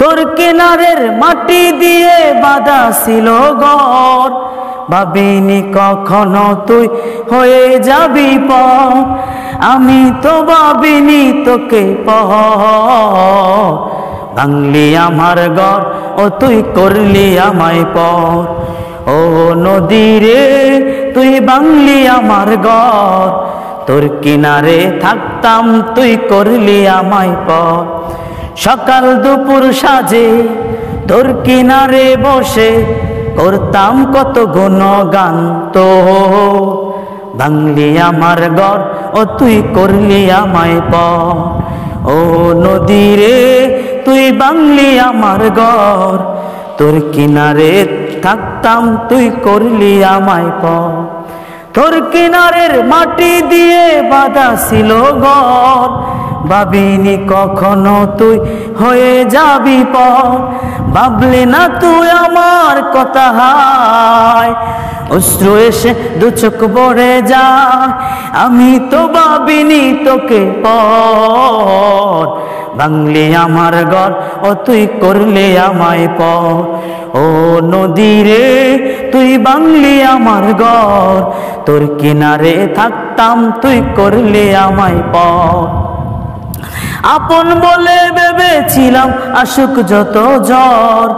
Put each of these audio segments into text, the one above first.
তোর কিনারের মাটি দিয়ে বাঁধা ছিল ঘর, ভাবিনি কখনো তুই হয়ে যাবি পর, আমি তো ভাবিনি তোকে পর। ভাঙলি আমার ঘর ও তুই করলি আমায় পর, ও নদী রে তুই ভাঙলি আমার ঘর, তোর কিনারে থাকতাম তুই করলি আমায় পর। সকাল দুপুর সাজে তোর কিনারে বসে করতাম কত গুণগান তো, ভাঙলি আমার ঘর ও তুই করলি আমায় পর, ও নদী রে তুই ভাঙলি আমার ঘর, তোর কিনারে থাকতাম তুই করলি আমায় পর। তোর কিনারের মাটি দিয়ে বাঁধা ছিল ঘর, ভাবিনি কখনো তুই হয়ে যাবি পর, ভাবলি না তুই আমার কথা হায়, অশ্রু এসে দু চোখ ভরে যায়, আমি তো ভাবিনি তোকে পর। ভাঙলি আমার ঘর ও তুই করলি আমায় পর, ও নদী রে তুই ভাঙলি আমার ঘর, তোর কিনারে থাকতাম তুই করলি আমায় পর। আপন বলে ভেবেছিলাম আসুক যত ঝড়,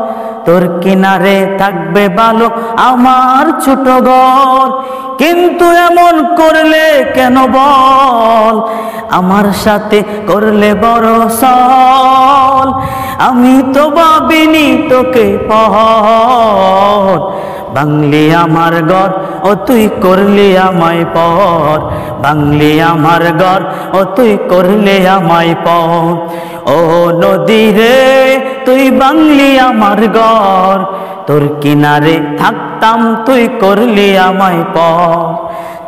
তোর কিনারে থাকবে ভালো আমার ছোট ঘর, কিন্তু এমন করলে কেন বল, আমার সাথে করলে বড় সল, আমি তো ভাবিনি তোকে পর। ভাঙলি আমার ঘর ও তুই করলি আমায় পর, ভাঙলি আমার ঘর ও তুই করলি আমায় পর, ও নদী রে তুই ভাঙলি আমার ঘর, তোর কিনারে থাকতাম তুই করলি আমায় পর,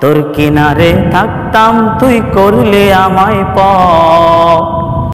তোর কিনারে থাকতাম তুই করলি আমায় পর।